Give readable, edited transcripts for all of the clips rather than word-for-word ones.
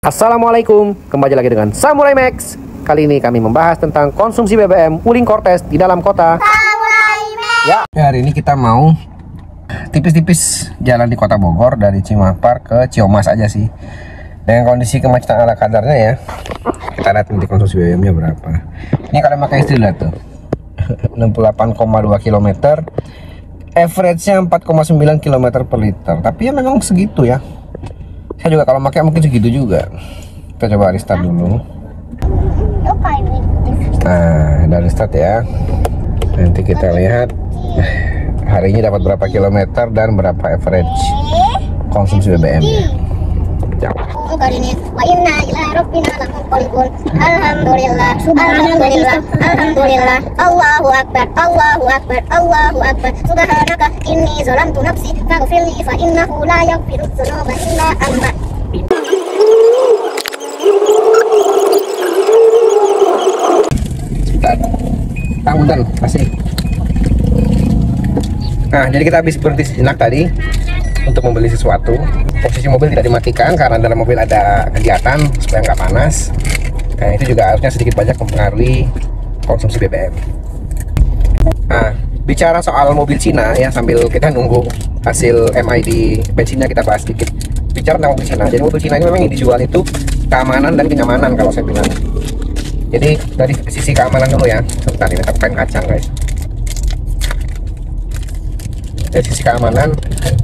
Assalamualaikum, kembali lagi dengan Samurai Max. Kali ini kami membahas tentang konsumsi BBM Wuling Cortez di dalam kota Samurai Max. Ya, hari ini kita mau tipis-tipis jalan di kota Bogor dari Cimapar ke Ciamas aja sih. Dengan kondisi kemacetan ala kadarnya ya. Kita lihat nanti konsumsi BBM-nya berapa. Ini kalian pakai istilah tuh 68,2 km, average-nya 4,9 km per liter. Tapi ya memang segitu ya. Saya juga kalau pakai mungkin segitu juga. Kita coba restart dulu. Nah, udah restart ya. Nanti kita lihat hari ini dapat berapa kilometer dan berapa average konsumsi BBM-nya. Alhamdulillah, alhamdulillah, Allahu akbar, Allahu akbar, Allahu akbar. Subhanaka inni zalamtu nafsi faghfirli fa innahu la yaghfiru dzunuba illa anta. Punten, kasih. Nah, jadi kita habis berhenti sejenak tadi untuk membeli sesuatu. Posisi mobil tidak dimatikan karena dalam mobil ada kegiatan supaya nggak panas. Nah, itu juga harusnya sedikit banyak mempengaruhi konsumsi BBM. Nah, bicara soal mobil Cina ya, sambil kita nunggu hasil MID bensinnya, kita bahas sedikit. Bicara tentang mobil Cina, jadi mobil Cina ini memang yang dijual itu keamanan dan kenyamanan kalau saya bilang. Jadi dari sisi keamanan dulu ya. Sebentar, ini aku pengen kacang guys. Dari sisi keamanan,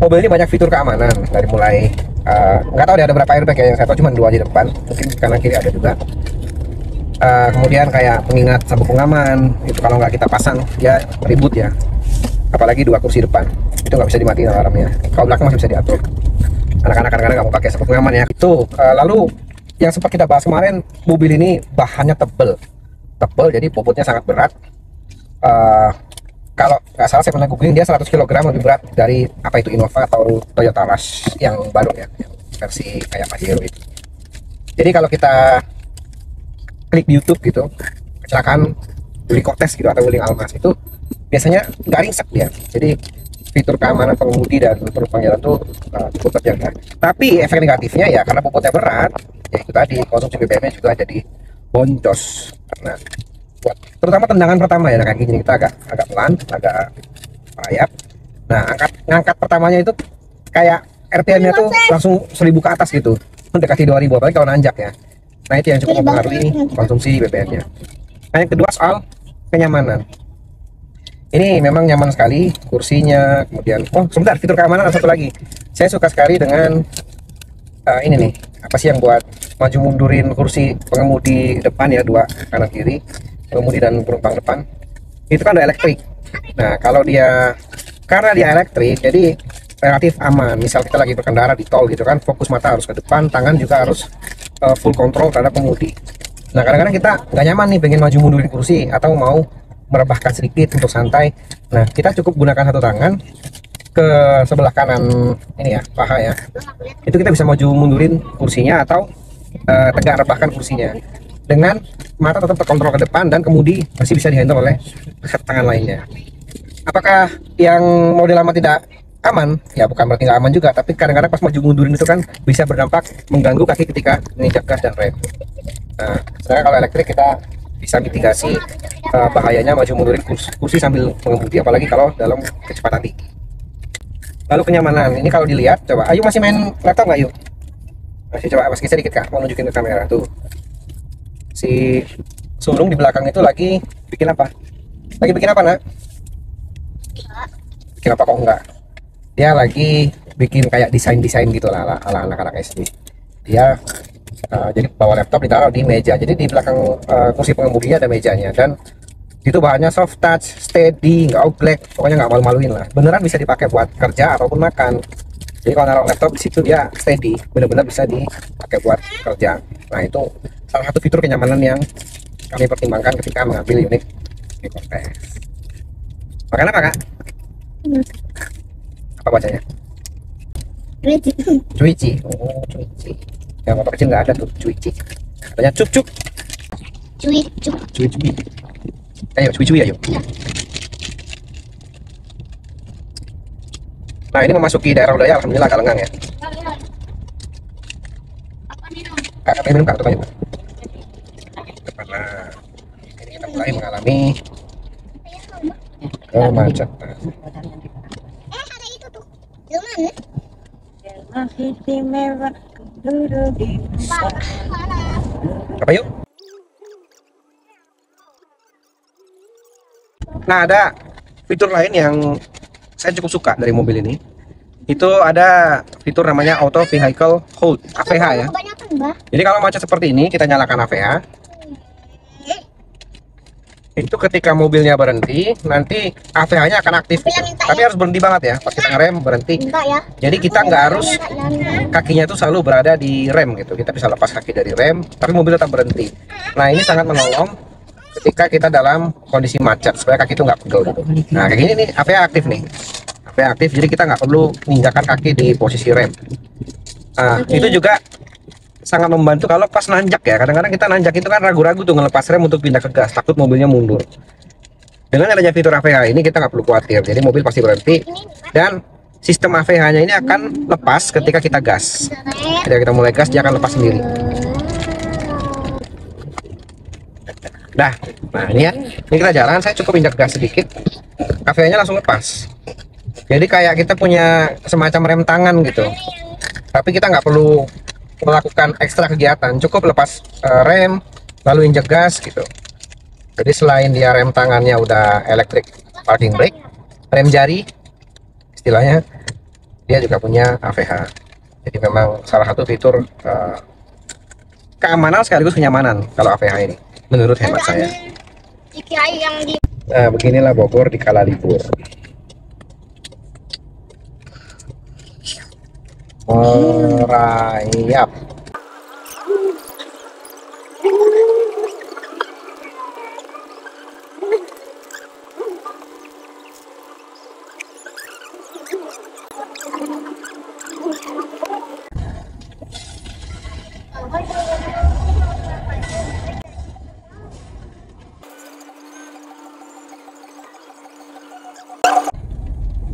mobil ini banyak fitur keamanan. Dari mulai nggak tahu dia ada berapa airbag ya, yang saya tahu cuma 2 di depan, mungkin kanan kiri ada juga. Kemudian kayak pengingat sabuk pengaman, itu kalau nggak kita pasang dia ribut ya. Apalagi 2 kursi depan, itu nggak bisa dimatiin alarmnya. Kalau belakang masih bisa diatur. Anak-anak kadang-kadang nggak mau pakai sabuk pengaman ya. Itu lalu yang sempat kita bahas kemarin, mobil ini bahannya tebel, jadi bobotnya sangat berat. Kalau nggak salah saya pernah googling, dia 100 kg lebih berat dari apa itu Innova atau Toyota Rush yang baru ya, yang versi kayak Pajero itu. Jadi kalau kita klik di YouTube gitu, kecelakaan Wuling Cortez gitu atau Wuling Almas itu biasanya nggak ringsek dia. Jadi fitur keamanan pengemudi dan penumpang jalan tuh cukup terjaga. Tapi efek negatifnya ya karena bobotnya berat, ya itu tadi konsumsi BBM-nya juga jadi boncos. Karena buat terutama tendangan pertama ya, kayak gini kita agak pelan, agak merayap. Nah, ngangkat pertamanya itu kayak RPM-nya tuh langsung 1000 ke atas gitu, mendekati 2000, apalagi kalau nanjak ya. Nah, itu yang cukup mempengaruhi konsumsi BBM-nya. Nah, yang kedua soal kenyamanan. Ini memang nyaman sekali kursinya. Kemudian, oh sebentar, fitur keamanan ada satu lagi. Saya suka sekali dengan ini nih, apa sih yang buat maju mundurin kursi pengemudi depan ya, 2 kanan kiri, pengemudi dan penumpang depan. Itu kan ada elektrik. Nah, kalau dia karena dia elektrik, jadi relatif aman. Misal kita lagi berkendara di tol gitu kan, fokus mata harus ke depan, tangan juga harus full control terhadap pengemudi. Nah, kadang-kadang kita nggak nyaman nih, pengen maju mundurin kursi atau mau merebahkan sedikit untuk santai. Nah, kita cukup gunakan satu tangan ke sebelah kanan ini ya, paha ya. Itu kita bisa maju mundurin kursinya atau tegak rebahkan kursinya. Dengan mata tetap terkontrol ke depan dan kemudi masih bisa dihandle oleh tangan lainnya. Apakah yang model lama tidak aman? Ya bukan berarti nggak aman juga, tapi kadang-kadang pas maju mundurin itu kan bisa berdampak mengganggu kaki ketika menginjak gas dan rem. Nah, sedangkan kalau elektrik kita bisa mitigasi bahayanya maju mundurin kursi sambil mengemudi, apalagi kalau dalam kecepatan tinggi. Lalu kenyamanan, ini kalau dilihat, coba Ayu masih main laptop nggak Ayu? Masih, coba masih sedikit kak, mau nunjukin ke kamera tuh. Si sulung di belakang itu lagi bikin apa? Lagi bikin apa nak? Bikin apa kok enggak? Dia lagi bikin kayak desain gitu lah ala anak-anak SD. Dia jadi bawa laptop ditaruh di meja. Jadi di belakang kursi pengemudinya ada mejanya, dan itu bahannya soft touch, steady, nggak oglek, pokoknya nggak malu-maluin lah. Beneran bisa dipakai buat kerja ataupun makan. Jadi kalau naruh laptop di situ dia steady, bener-bener bisa dipakai buat kerja. Nah, itu salah satu fitur kenyamanan yang kami pertimbangkan ketika mengambil unit Cortez. Makan apa kak? Apa bacanya? Cuici. Oh, cuici. Yang motor kecil nggak ada tuh, cuici. Katanya cup. Cuy. Ayo, cuy ayo. Nah, ini memasuki daerah Udaya, alhamdulillah agak lengang ya. Kakak minum kartu aja. Karena ini kita mulai mengalami kemacetan. Ada itu tuh. Gimana? Apa yuk? Nah, ada fitur lain yang saya cukup suka dari mobil ini. Itu ada fitur namanya Auto Vehicle Hold, AVH ya. Kebanyakan, Mbah. Jadi kalau macet seperti ini, kita nyalakan AVH. Itu ketika mobilnya berhenti, nanti AVH-nya akan aktif gitu. Tapi harus berhenti banget ya. Pas kita ngerem, berhenti. Enggak ya. Jadi kita nggak harus kakinya itu selalu berada di rem gitu. Kita bisa lepas kaki dari rem, tapi mobil tetap berhenti. Nah, ini sangat menolong ketika kita dalam kondisi macet supaya kaki itu nggak pegel gitu. Nah, kayak gini nih, AVH aktif nih. AVH aktif, jadi kita nggak perlu menginjakkan kaki di posisi rem. Nah, itu juga sangat membantu kalau pas nanjak ya. Kadang-kadang kita nanjak itu kan ragu-ragu tuh ngelepas rem untuk pindah ke gas, takut mobilnya mundur. Dengan adanya fitur AVH ini kita nggak perlu khawatir, jadi mobil pasti berhenti dan sistem AVH-nya ini akan lepas ketika kita gas. Ketika kita mulai gas, dia akan lepas sendiri. Nah ini ya, ini kita jalan, saya cukup injak gas sedikit, AVH-nya langsung lepas. Jadi kayak kita punya semacam rem tangan gitu, tapi kita nggak perlu melakukan ekstra kegiatan, cukup lepas rem lalu injek gas gitu. Jadi selain dia rem tangannya udah electric parking brake, rem jari istilahnya, dia juga punya AVH. Jadi memang salah satu fitur keamanan sekaligus kenyamanan kalau AVH ini, menurut hemat saya. Nah, beginilah Bogor di kala libur. Merayap.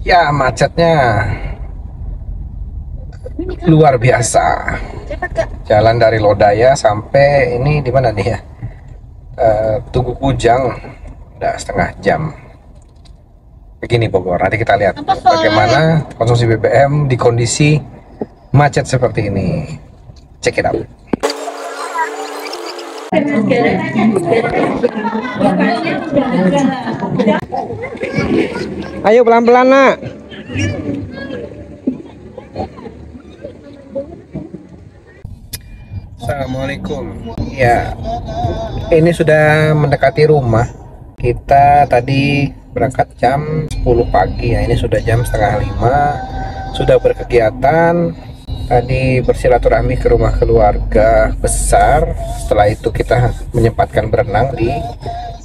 Ya, macetnya luar biasa. Jalan dari Lodaya sampai ini di mana nih ya? Tugu Kujang, udah setengah jam. Begini Bogor. Nanti kita lihat bagaimana konsumsi BBM di kondisi macet seperti ini. Check it out. Ayo pelan-pelan nak. Assalamualaikum. Ya, ini sudah mendekati rumah. Kita tadi berangkat jam 10 pagi ya. Ini sudah jam setengah 5. Sudah berkegiatan. Tadi bersilaturahmi ke rumah keluarga besar. Setelah itu kita menyempatkan berenang di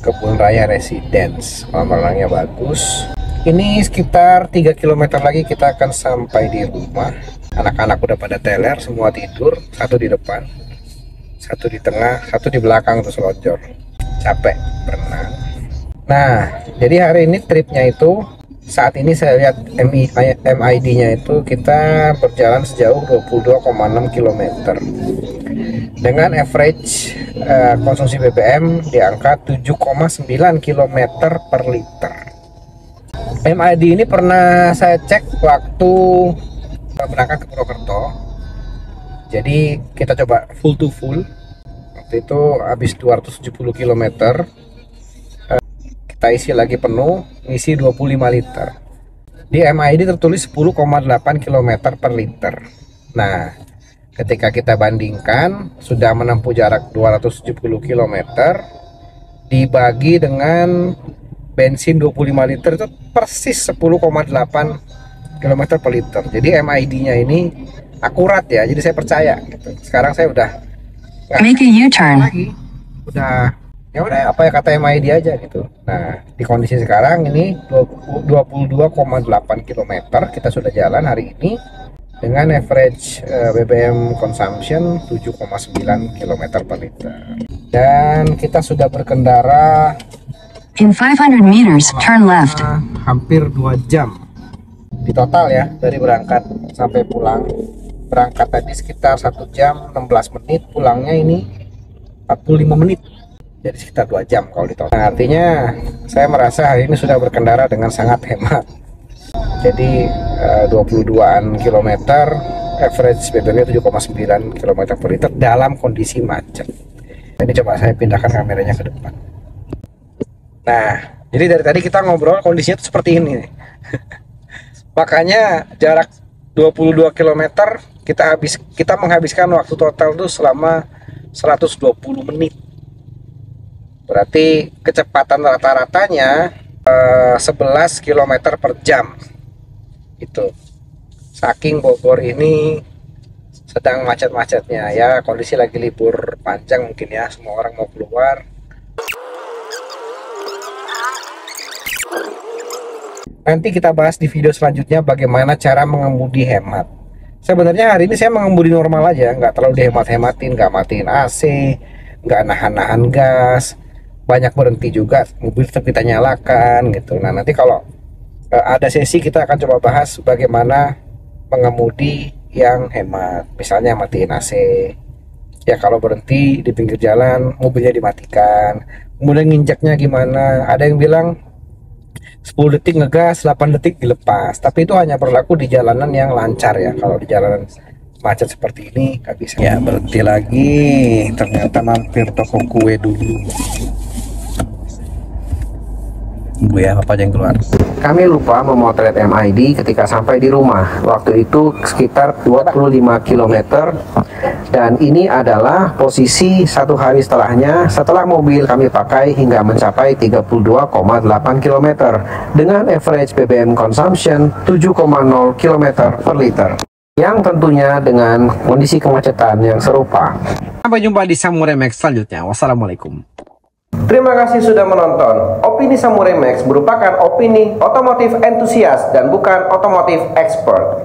Kebun Raya Residence. Kolam renangnya bagus. Ini sekitar 3 km lagi kita akan sampai di rumah. Anak-anak udah pada teler, semua tidur. Satu di depan, satu di tengah, satu di belakang terus selonjor. Capek berenang. Nah, jadi hari ini tripnya itu, saat ini saya lihat MID-nya itu kita berjalan sejauh 22,6 km dengan average konsumsi BBM di angka 7,9 km per liter. MID ini pernah saya cek waktu berangkat ke Purwokerto. Jadi kita coba full to full. Waktu itu habis 270 km. Kita isi lagi penuh, isi 25 liter. Di MID tertulis 10,8 km per liter. Nah, ketika kita bandingkan sudah menempuh jarak 270 km dibagi dengan bensin 25 liter itu persis 10,8 km per liter. Jadi MID-nya ini akurat ya. Jadi saya percaya gitu. Sekarang saya udah make a U-turn lagi. Ya udah apa ya kata MID aja gitu. Nah, di kondisi sekarang ini 22,8 km kita sudah jalan hari ini dengan average BBM consumption 7,9 km per liter. Dan kita sudah berkendara in 500 meters, turn left. Hampir 2 jam di total ya, dari berangkat sampai pulang berangkat tadi sekitar 1 jam 16 menit, pulangnya ini 45 menit, jadi sekitar 2 jam kalau ditotal. Nah, artinya saya merasa hari ini sudah berkendara dengan sangat hemat. Jadi 22an kilometer, average BBM-nya 7,9 km per liter dalam kondisi macet. Ini coba saya pindahkan kameranya ke depan. Nah, jadi dari tadi kita ngobrol kondisinya tuh seperti ini. Makanya jarak 22 km kita menghabiskan waktu total tuh selama 120 menit. Berarti kecepatan rata-ratanya 11 km per jam. Itu. Saking Bogor ini sedang macet-macetnya ya, kondisi lagi libur panjang mungkin ya, semua orang mau keluar. Nanti kita bahas di video selanjutnya bagaimana cara mengemudi hemat. Sebenarnya hari ini saya mengemudi normal aja, nggak terlalu dihemat-hematin, nggak matiin AC, nggak nahan-nahan gas, banyak berhenti juga, mobil tetap kita nyalakan gitu. Nah, nanti kalau ada sesi kita akan coba bahas bagaimana mengemudi yang hemat. Misalnya matiin AC, ya kalau berhenti di pinggir jalan mobilnya dimatikan, kemudian nginjaknya gimana. Ada yang bilang 10 detik ngegas, 8 detik dilepas, tapi itu hanya berlaku di jalanan yang lancar ya. Kalau di jalanan macet seperti ini nggak bisa. Ya, berhenti lagi, ternyata mampir toko kue dulu. Bu ya, apa yang keluar. Kami lupa memotret MID ketika sampai di rumah. Waktu itu sekitar 25 km, dan ini adalah posisi 1 hari setelahnya, setelah mobil kami pakai hingga mencapai 32,8 km dengan average BBM consumption 7,0 km per liter, yang tentunya dengan kondisi kemacetan yang serupa. Sampai jumpa di Samurai Max selanjutnya. Wassalamualaikum. Terima kasih sudah menonton. Opini Samurai Max merupakan opini otomotif entusias dan bukan otomotif expert.